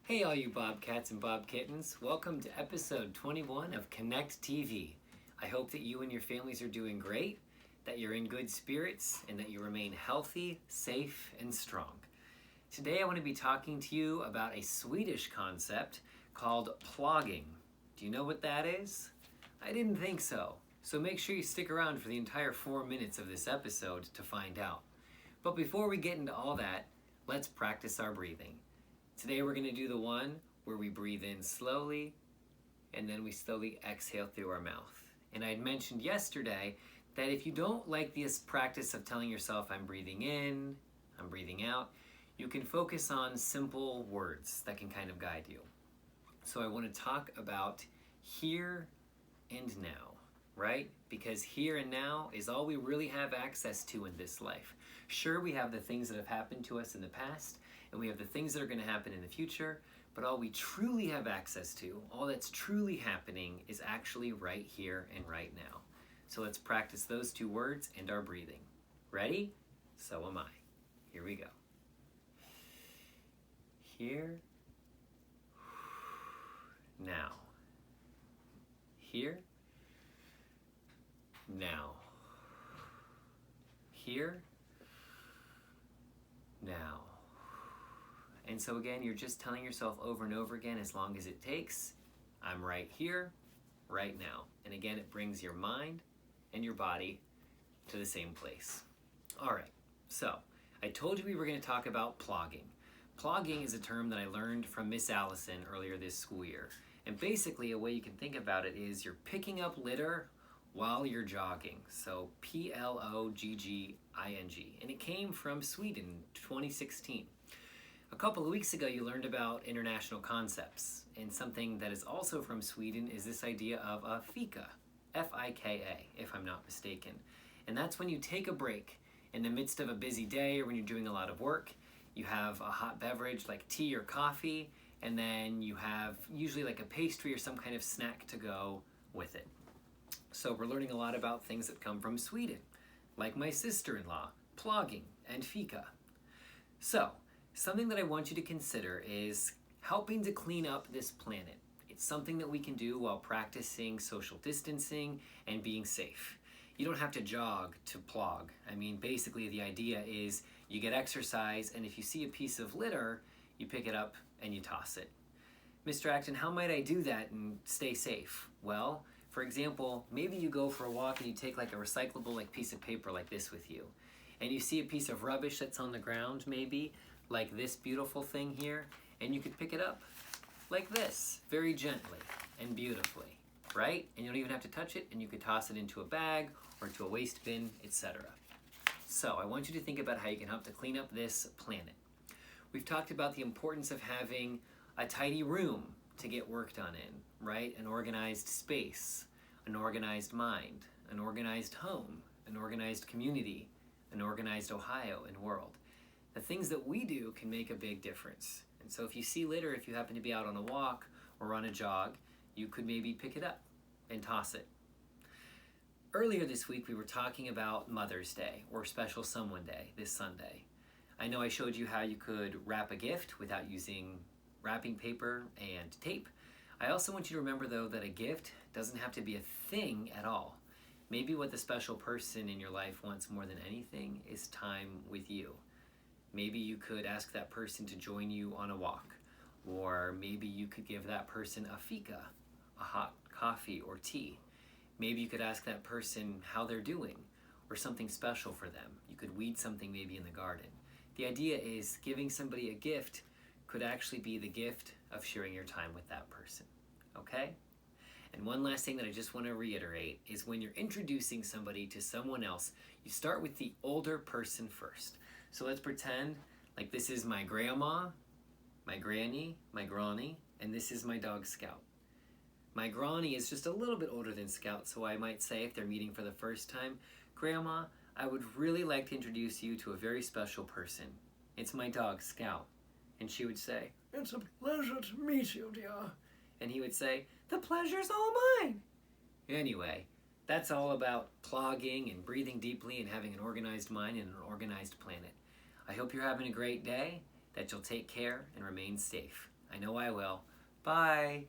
Hey all you Bobcats and Bobkittens, welcome to episode 21 of Connect TV. I hope that you and your families are doing great, that you're in good spirits, and that you remain healthy, safe, and strong. Today I want to be talking to you about a Swedish concept called plogging. Do you know what that is? I didn't think so, so make sure you stick around for the entire 4 minutes of this episode to find out. But before we get into all that, let's practice our breathing. Today we're going to do the one where we breathe in slowly and then we slowly exhale through our mouth. And I'd mentioned yesterday that if you don't like this practice of telling yourself I'm breathing in, I'm breathing out, you can focus on simple words that can kind of guide you. So I want to talk about here and now, right? Because here and now is all we really have access to in this life. Sure, we have the things that have happened to us in the past, and we have the things that are going to happen in the future, but all we truly have access to, all that's truly happening, is actually right here and right now. So let's practice those two words and our breathing. Ready? So am I. Here we go. Here, now. Here, now. Here, now. And so again, you're just telling yourself over and over again, as long as it takes, I'm right here, right now. And again, it brings your mind and your body to the same place. All right, so I told you we were going to talk about plogging. Plogging is a term that I learned from Miss Allison earlier this school year. And basically, a way you can think about it is you're picking up litter while you're jogging. So Plogging. And it came from Sweden, 2016. A couple of weeks ago, you learned about international concepts, and something that is also from Sweden is this idea of a fika, F-I-K-A, if I'm not mistaken. And that's when you take a break in the midst of a busy day or when you're doing a lot of work. You have a hot beverage like tea or coffee, and then you have usually like a pastry or some kind of snack to go with it. So we're learning a lot about things that come from Sweden, like my sister-in-law, plogging, and fika. So, something that I want you to consider is helping to clean up this planet. It's something that we can do while practicing social distancing and being safe. You don't have to jog to plog. I mean, basically the idea is you get exercise, and if you see a piece of litter, you pick it up and you toss it. Mr. Acton, how might I do that and stay safe? Well, for example, maybe you go for a walk and you take like a recyclable piece of paper like this with you, and you see a piece of rubbish that's on the ground maybe, like this beautiful thing here, and you could pick it up like this, very gently and beautifully, right? And you don't even have to touch it, and you could toss it into a bag or into a waste bin, etc. So I want you to think about how you can help to clean up this planet. We've talked about the importance of having a tidy room to get work done in, right? An organized space, an organized mind, an organized home, an organized community, an organized Ohio and world. The things that we do can make a big difference. And so if you see litter, if you happen to be out on a walk or on a jog, you could maybe pick it up and toss it. Earlier this week, we were talking about Mother's Day or Special Someone Day this Sunday. I know I showed you how you could wrap a gift without using wrapping paper and tape. I also want you to remember, though, that a gift doesn't have to be a thing at all. Maybe what the special person in your life wants more than anything is time with you. Maybe you could ask that person to join you on a walk, or maybe you could give that person a fika, a hot coffee or tea. Maybe you could ask that person how they're doing, or something special for them. You could weed something maybe in the garden. The idea is giving somebody a gift could actually be the gift of sharing your time with that person, okay? And one last thing that I just want to reiterate is when you're introducing somebody to someone else, you start with the older person first. So let's pretend like this is my grandma, my granny, and this is my dog Scout. My granny is just a little bit older than Scout, so I might say, if they're meeting for the first time, Grandma, I would really like to introduce you to a very special person. It's my dog Scout. And she would say, it's a pleasure to meet you, dear. And he would say, the pleasure's all mine. Anyway, that's all about plogging and breathing deeply and having an organized mind and an organized planet. I hope you're having a great day, that you'll take care and remain safe. I know I will. Bye.